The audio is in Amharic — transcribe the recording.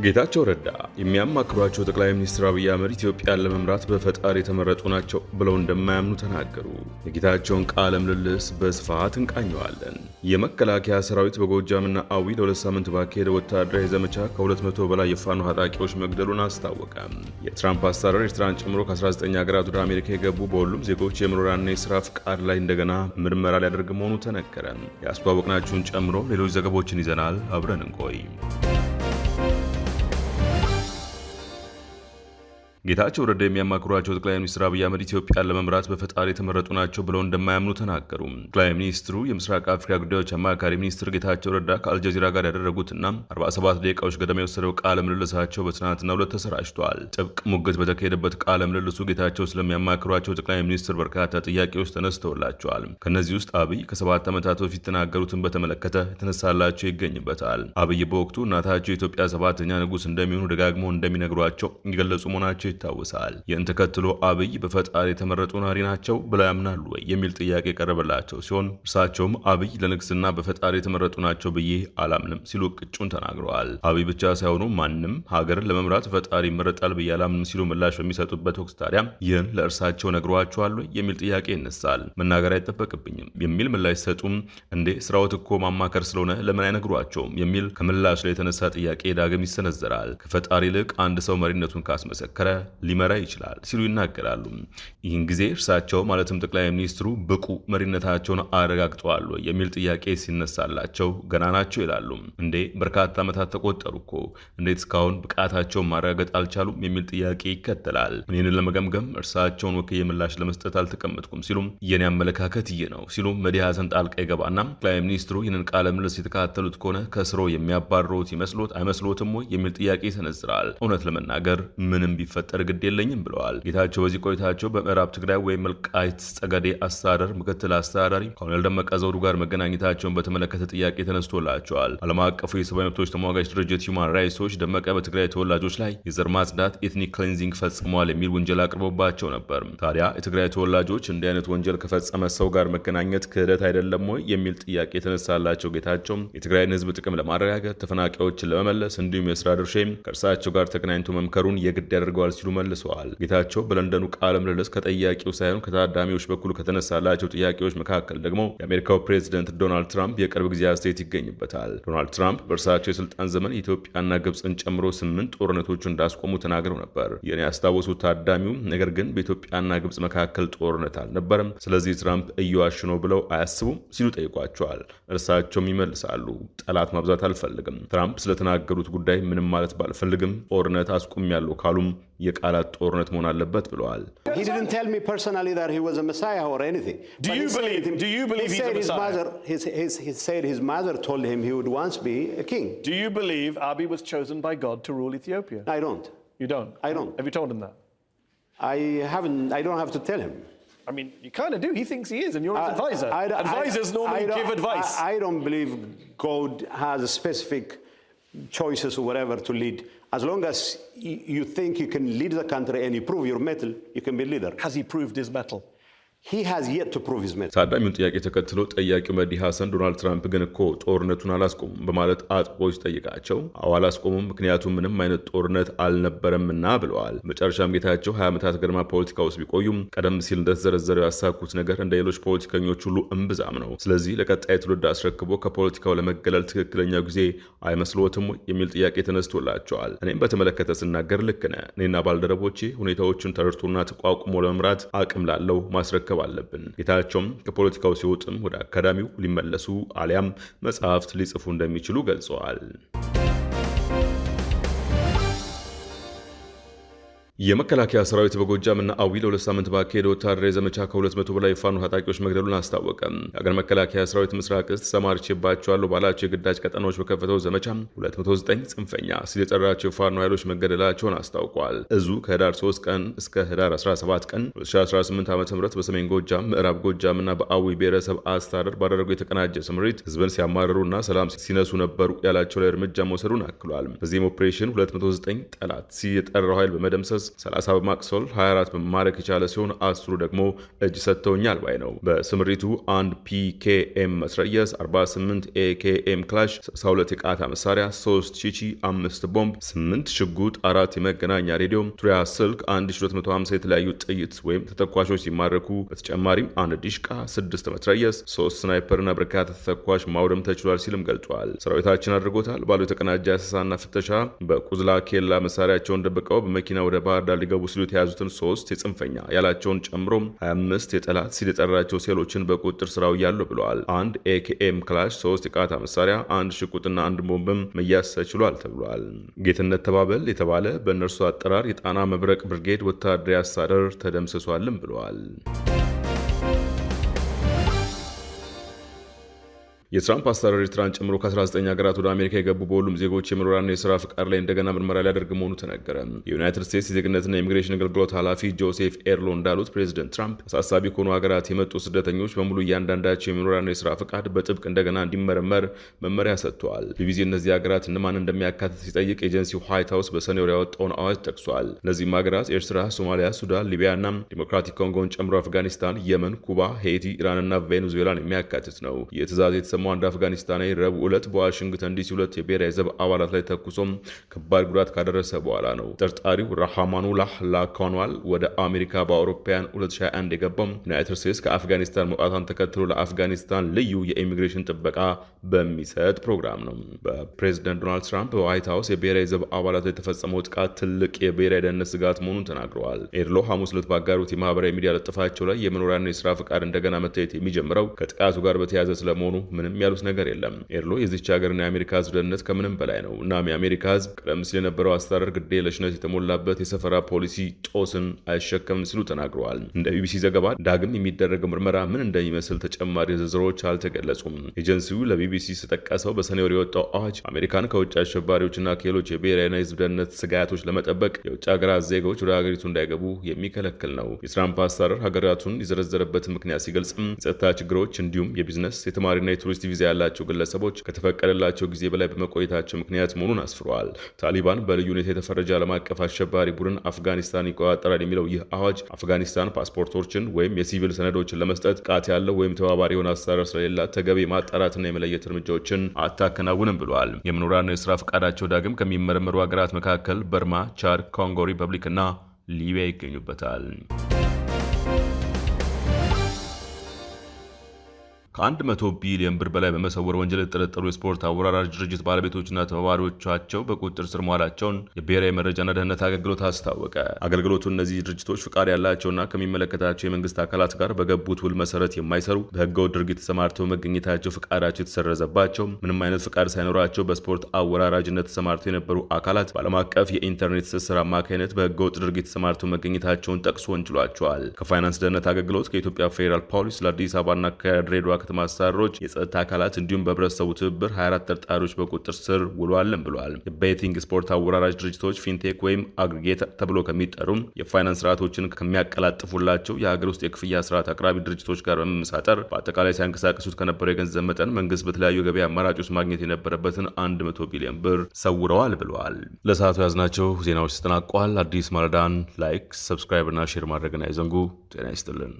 ጌታቸው ረዳ የሚያማክሯቸው ጠቅላይ ሚኒስትር አብይ አህመድ ኢትዮጵያን ለመምራት በፈጣሪ የተመረጡ ናቸው ብለው እንደማያምኑ ተናገሩ። የጌታቸውን ቃለ ምልልስ በስፋት እንቃኘዋለን። የመከላከያ ሰራዊት በጎጃምና አዊ ለሁለት ሳምንት ባካሄደ ወታደራዊ ዘመቻ ከ200 በላይ የፋኖ ታጣቂዎች መግደሉን አስታወቀ። የትራምፕ አስተዳደር ኤርትራን ጨምሮ ከ19 ሀገራት ወደ አሜሪካ የገቡ በሁሉም ዜጎች የመኖሪያና የስራ ፍቃድ ላይ እንደገና ምርመራ ሊያደርግ መሆኑ ተነገረ። ያስተዋወቅናችሁን ጨምሮ ሌሎች ዘገቦችን ይዘናል። አብረን እንቆይ። ጌታቸው ረዳ የሚያማክሯቸው ጠቅላይ ሚኒስትር አብይ አህመድ ኢትዮጵያን ለመምራት በፈጣሪ የተመረጡ ናቸው ብለው እንደማያምኑ ተናገሩ። ጠቅላይ ሚኒስትሩ የምስራቅ አፍሪካ ጉዳዮች አማካሪ ሚኒስትር ጌታቸው ረዳ ከአልጀዚራ ጋር ያደረጉትና 47 ደቂቃዎች ገደማ የወሰደው ቃለ ምልልሳቸው በትናንትናው ዕለት ተሰራጭቷል። ጥብቅ ሙግት በተካሄደበት ቃለ ምልልሱ ጌታቸው ስለሚያማክሯቸው ጠቅላይ ሚኒስትር በርካታ ጥያቄዎች ተነስተውላቸዋል። ከነዚህ ውስጥ አብይ ከ7 ዓመታት በፊት ተናገሩትን በተመለከተ የተነሳላቸው ይገኝበታል። አብይ በወቅቱ እናታቸው የኢትዮጵያ 7ኛ ንጉስ እንደሚሆኑ ደጋግመው እንደሚነግሯቸው የገለጹ መሆናቸው ይታወሳል። ይህን ተከትሎ አብይ በፈጣሪ የተመረጡ ናሪ ናቸው ብለው ያምናሉ ወይ የሚል ጥያቄ የቀረበላቸው ሲሆን እርሳቸውም አብይ ለንግስና በፈጣሪ የተመረጡ ናቸው ብዬ አላምንም ሲሉ ቅጩን ተናግረዋል። አብይ ብቻ ሳይሆኑ ማንም ሀገርን ለመምራት ፈጣሪ ይመረጣል ብዬ አላምንም ሲሉ ምላሽ በሚሰጡበት ወቅት ታዲያ ይህን ለእርሳቸው ነግሯቸዋል ወይ የሚል ጥያቄ ይነሳል። መናገር አይጠበቅብኝም የሚል ምላሽ ሲሰጡም እንዴ ስራዎት እኮ ማማከር ስለሆነ ለምን አይነግሯቸውም የሚል ከምላሽ ላይ የተነሳ ጥያቄ ዳግም ይሰነዘራል። ከፈጣሪ ይልቅ አንድ ሰው መሪነቱን ካስመሰከረ ሊመራ ይችላል ሲሉ ይናገራሉ። ይህን ጊዜ እርሳቸው ማለትም ጠቅላይ ሚኒስትሩ ብቁ መሪነታቸውን አረጋግጠዋል የሚል ጥያቄ ሲነሳላቸው ገና ናቸው ይላሉ። እንዴ በርካታ ዓመታት ተቆጠሩ እኮ እንዴት እስካሁን ብቃታቸውን ማረጋገጥ አልቻሉም የሚል ጥያቄ ይከተላል። ይህንን ለመገምገም እርሳቸውን ወክዬ ምላሽ ለመስጠት አልተቀመጥኩም ሲሉም የኔ አመለካከት ይህ ነው ሲሉ መዲሃሰን ጣልቃ ይገባና ጠቅላይ ሚኒስትሩ ይህንን ቃለ ምልልስ የተከታተሉት ከሆነ ከስሮ የሚያባርሩት ይመስሎት አይመስሎትም ወይ የሚል ጥያቄ ይሰነዝራል። እውነት ለመናገር ምንም ቢፈጠር ግድ የለኝም ብለዋል። ጌታቸው በዚህ ቆይታቸው በምዕራብ ትግራይ ወይም ወልቃይት ጠገዴ አስተዳደር ምክትል አስተዳዳሪ ኮሎኔል ደመቀ ዘውዱ ጋር መገናኘታቸውን በተመለከተ ጥያቄ ተነስቶላቸዋል። ዓለም አቀፉ የሰብአዊ መብቶች ተሟጋች ድርጅት ሁማን ራይትስ ዎች ደመቀ በትግራይ ተወላጆች ላይ የዘር ማጽዳት ኤትኒክ ክሊንዚንግ ፈጽመዋል የሚል ወንጀል አቅርቦባቸው ነበር። ታዲያ የትግራይ ተወላጆች እንዲህ አይነት ወንጀል ከፈጸመ ሰው ጋር መገናኘት ክህደት አይደለም ወይ የሚል ጥያቄ የተነሳላቸው ጌታቸው የትግራይን ሕዝብ ጥቅም ለማረጋገጥ ተፈናቃዮችን ለመመለስ እንዲሁም የስራ ድርሻም ከእርሳቸው ጋር ተገናኝቶ መምከሩን የግድ ያደርገዋል ሲሉ መልሰዋል። ጌታቸው በለንደኑ ቃለ ምልልስ ከጠያቂው ሳይሆን ከታዳሚዎች በኩል ከተነሳላቸው ጥያቄዎች መካከል ደግሞ የአሜሪካው ፕሬዝደንት ዶናልድ ትራምፕ የቅርብ ጊዜ አስተያየት ይገኝበታል። ዶናልድ ትራምፕ በእርሳቸው የስልጣን ዘመን ኢትዮጵያና ግብፅን ጨምሮ 8 ጦርነቶችን እንዳስቆሙ ተናግረው ነበር። ይህን ያስታወሱት ታዳሚው ነገር ግን በኢትዮጵያና ግብፅ መካከል ጦርነት አልነበረም፣ ስለዚህ ትራምፕ እየዋሹ ነው ብለው አያስቡም ሲሉ ጠይቋቸዋል። እርሳቸውም ይመልሳሉ፣ ጠላት ማብዛት አልፈልግም። ትራምፕ ስለተናገሩት ጉዳይ ምንም ማለት ባልፈልግም ጦርነት አስቆሚያለሁ ካሉም የቃላት ጦርነት መሆን አለበት ብለዋል። He didn't tell me personally that he was a messiah or anything. Do you believe he's a messiah? He said his mother told him he would once be a king. Do you believe Abiy was chosen by God to rule Ethiopia? I don't. You don't? I don't. Have you told him that? I don't have to tell him. I mean, you kind of do. He thinks he is, and you're his advisor. Advisors normally give advice. I don't believe God has a specific choices or whatever to lead. As long as you think you can lead the country and you prove your mettle, you can be leader. Has he proved his mettle? He has yet to prove his mettle. ታዳሚውን ጥያቄ ተከትሎ ጠያቂው መዲ ሐሰን ዶናልድ ትራምፕ ግን እኮ ጦርነቱን አላስቆሙም በማለት አጥብቆ ሲጠይቃቸው አዎ አላስቆሙም፣ ምክንያቱም ምንም አይነት ጦርነት አልነበረምና ብለዋል። መጨረሻም ጌታቸው 20 ዓመታት ገድማ ፖለቲካ ውስጥ ቢቆዩም ቀደም ሲል እንደተዘረዘረው ያሳኩት ነገር እንደ ሌሎች ፖለቲከኞች ሁሉ እምብዛም ነው። ስለዚህ ለቀጣይ ትውልድ አስረክቦ ከፖለቲካው ለመገለል ትክክለኛው ጊዜ አይመስልዎትም የሚል ጥያቄ ተነስቶላቸዋል። እኔም በተመለከተ ስናገር ልክ ነህ፣ እኔና ባልደረቦቼ ሁኔታዎችን ተረድቶና ተቋቁሞ ለመምራት አቅም ላለው ማስረከብ አለብን። ጌታቸውም ከፖለቲካው ሲወጡም ወደ አካዳሚው ሊመለሱ አሊያም መጽሐፍት ሊጽፉ እንደሚችሉ ገልጸዋል። የመከላከያ ሰራዊት በጎጃምና አዊ ለሁለት ሳምንት ባካሄደ ወታደራዊ ዘመቻ ከ200 በላይ የፋኖ ታጣቂዎች መግደሉን አስታወቀ። የሀገር መከላከያ ሰራዊት ምስራቅ እዝ ተሰማርቼባቸዋለሁ ባላቸው የግዳጅ ቀጠናዎች በከፈተው ዘመቻ 209 ጽንፈኛ ሲል የጠራቸው የፋኖ ኃይሎች መገደላቸውን አስታውቋል። እዙ ከህዳር 3 ቀን እስከ ህዳር 17 ቀን 2018 ዓ.ም በሰሜን ጎጃም፣ ምዕራብ ጎጃምና በአዊ ብሔረሰብ አስተዳደር ባደረገው የተቀናጀ ስምሪት ህዝብን ሲያማርሩና ሰላም ሲነሱ ነበሩ ያላቸው ላይ እርምጃ መውሰዱን አክሏል። በዚህም ኦፕሬሽን 209 ጠላት ሲል የጠራው ኃይል በመደምሰስ 30 በማቁሰል 24 በመማረክ የቻለ ሲሆን 10ሩ ደግሞ እጅ ሰጥተውኛል ባይ ነው። በስምሪቱ 1 ፒኬኤም መስረየስ፣ 48 ኤኬኤም ክላሽ፣ 62 የቃታ መሳሪያ፣ 3 ቺቺ፣ 5 ቦምብ፣ 8 ሽጉጥ፣ 4 የመገናኛ ሬዲዮ፣ ቱሪያ ስልክ፣ 1250 የተለያዩ ጥይት ወይም ተተኳሾች ሲማረኩ በተጨማሪም 1 ዲሽቃ፣ 6 መትረየስ፣ 3 ስናይፐር እና በርካታ ተተኳሽ ማውደም ተችሏል ሲልም ገልጿል። ሰራዊታችን አድርጎታል ባለው የተቀናጀ አሰሳና ፍተሻ በቁዝላ ኬላ መሳሪያቸውን ደብቀው በመኪና ወደ ባህር ዳር ሊገቡ ሲሉ የተያዙትን 3 የጽንፈኛ ያላቸውን ጨምሮ 25 የጠላት ሲል የጠራቸው ሴሎችን በቁጥጥር ስራው ያሉ ብለዋል። 1 ኤኬኤም ክላሽ፣ 3 የቃታ መሳሪያ፣ 1 ሽጉጥና 1 ቦምብም መያዝ ተችሏል ተብሏል። ጌትነት ተባበል የተባለ በእነርሱ አጠራር የጣና መብረቅ ብርጌድ ወታደራዊ አስተዳደር ተደምስሷልም ብለዋል። የትራምፕ አስተዳደር ኤርትራን ጨምሮ ከ19 ሀገራት ወደ አሜሪካ የገቡ በሁሉም ዜጎች የመኖሪያና የስራ ፍቃድ ላይ እንደገና ምርመራ ሊያደርግ መሆኑ ተነገረ። የዩናይትድ ስቴትስ የዜግነትና የኢሚግሬሽን አገልግሎት ኃላፊ ጆሴፍ ኤርሎ እንዳሉት ፕሬዚደንት ትራምፕ አሳሳቢ ከሆኑ ሀገራት የመጡ ስደተኞች በሙሉ እያንዳንዳቸው የመኖሪያና የስራ ፍቃድ በጥብቅ እንደገና እንዲመረመር መመሪያ ሰጥተዋል። ቢቢሲ እነዚህ ሀገራት እነማን እንደሚያካትት ሲጠይቅ ኤጀንሲው ዋይት ሀውስ በሰኔ ወር ያወጣውን አዋጅ ጠቅሷል። እነዚህም ሀገራት ኤርትራ፣ ሶማሊያ፣ ሱዳን፣ ሊቢያና ዲሞክራቲክ ኮንጎን ጨምሮ አፍጋኒስታን፣ የመን፣ ኩባ፣ ሄይቲ፣ ኢራንና ቬኔዙዌላን የሚያካትት ነው። የትእዛዝ የተሰማው አንድ አፍጋኒስታናዊ ረቡዕ ዕለት በዋሽንግተን ዲሲ 2 የብሔራዊ ዘብ አባላት ላይ ተኩሶም ከባድ ጉዳት ካደረሰ በኋላ ነው። ተጠርጣሪው ራህማኑላህ ላካኗል ወደ አሜሪካ በአውሮፓውያን 2021 የገባው ዩናይትድ ስቴትስ ከአፍጋኒስታን መውጣቷን ተከትሎ ለአፍጋኒስታን ልዩ የኢሚግሬሽን ጥበቃ በሚሰጥ ፕሮግራም ነው። በፕሬዚደንት ዶናልድ ትራምፕ በዋይት ሀውስ የብሔራዊ ዘብ አባላት ላይ የተፈጸመው ጥቃት ትልቅ የብሔራዊ ደህንነት ስጋት መሆኑን ተናግረዋል። ኤርሎ ሐሙስ ዕለት ባጋሩት የማህበራዊ ሚዲያ ለጥፋቸው ላይ የመኖሪያና የስራ ፍቃድ እንደገና መታየት የሚጀምረው ከጥቃቱ ጋር በተያያዘ ስለመሆኑ ምንም ያሉት ነገር የለም። ኤርሎ የዚች ሀገርና የአሜሪካ ህዝብ ደህንነት ከምንም በላይ ነው። እናም የአሜሪካ ህዝብ ቀደም ሲል የነበረው አስተዳደር ግዴለሽነት የተሞላበት የሰፈራ ፖሊሲ ጦስን አይሸከምም ሲሉ ተናግረዋል። እንደ ቢቢሲ ዘገባ ዳግም የሚደረገው ምርመራ ምን እንደሚመስል ተጨማሪ ዝርዝሮች አልተገለጹም። ኤጀንሲው ለቢቢሲ ስጠቀሰው በሰኔ ወር የወጣው አዋጅ አሜሪካን ከውጭ አሸባሪዎችና ከሌሎች የብሔራዊና የህዝብ ደህንነት ስጋቶች ለመጠበቅ የውጭ ሀገራት ዜጎች ወደ ሀገሪቱ እንዳይገቡ የሚከለክል ነው። የትራምፕ አስተዳደር ሀገራቱን የዘረዘረበትን ምክንያት ሲገልጽም የጸጥታ ችግሮች እንዲሁም የቢዝነስ የተማሪና የቱሪስት ቪዛ ያላቸው ግለሰቦች ከተፈቀደላቸው ጊዜ በላይ በመቆየታቸው ምክንያት መሆኑን አስፍረዋል። ታሊባን በልዩ ሁኔታ የተፈረጀ ዓለም አቀፍ አሸባሪ ቡድን አፍጋኒስታን ይቆጣጠራል የሚለው ይህ አዋጅ አፍጋኒስታን ፓስፖርቶችን ወይም የሲቪል ሰነዶችን ለመስጠት ቃት ያለው ወይም ተባባሪ የሆነ አሰራር ስለሌላት ተገቢ ማጣራትና የመለየት እርምጃዎችን አታከናውንም ብለዋል። የመኖሪያና የስራ ፈቃዳቸው ዳግም ከሚመረመሩ ሀገራት መካከል በርማ፣ ቻድ፣ ኮንጎ ሪፐብሊክ እና ሊቢያ ይገኙበታል። ከ100 ቢሊዮን ብር በላይ በመሰወር ወንጀል የተጠረጠሩ የስፖርት አወራራጅ ድርጅት ባለቤቶችና ተባባሪዎቻቸው በቁጥጥር ስር መዋላቸውን የብሔራዊ መረጃና ደህንነት አገልግሎት አስታወቀ። አገልግሎቱ እነዚህ ድርጅቶች ፍቃድ ያላቸውና ከሚመለከታቸው የመንግስት አካላት ጋር በገቡት ውል መሰረት የማይሰሩ፣ በህገወጥ ድርጊት ተሰማርተው መገኘታቸው ፍቃዳቸው የተሰረዘባቸው፣ ምንም አይነት ፍቃድ ሳይኖራቸው በስፖርት አወራራጅነት ተሰማርተው የነበሩ አካላት በዓለም አቀፍ የኢንተርኔት ትስስር አማካኝነት በህገወጥ ድርጊት ተሰማርተው መገኘታቸውን ጠቅሶ ወንጅሏቸዋል። ከፋይናንስ ደህንነት አገልግሎት፣ ከኢትዮጵያ ፌዴራል ፖሊስ፣ ለአዲስ አበባና ከድሬዳዋ ከተማ አስተዳደሮች፣ የጸጥታ አካላት እንዲሁም በህብረተሰቡ ትብብር 24 ተጠርጣሪዎች በቁጥጥር ስር ውለዋል ብለዋል። የቤቲንግ ስፖርት አወራራጅ ድርጅቶች ፊንቴክ ወይም አግሪጌተር ተብሎ ከሚጠሩ የፋይናንስ ስርዓቶችን ከሚያቀላጥፉላቸው የሀገር ውስጥ የክፍያ ስርዓት አቅራቢ ድርጅቶች ጋር በመመሳጠር በአጠቃላይ ሲያንቀሳቀሱት ከነበረው የገንዘብ መጠን መንግስት በተለያዩ የገበያ አማራጮች ማግኘት የነበረበትን 100 ቢሊዮን ብር ሰውረዋል ብለዋል። ለሰዓቱ ያዝናቸው ዜናዎች ተጠናቀዋል። አዲስ ማለዳን ላይክ፣ ሰብስክራይብ እና ሼር ማድረግን አይዘንጉ። ጤና ይስጥልን።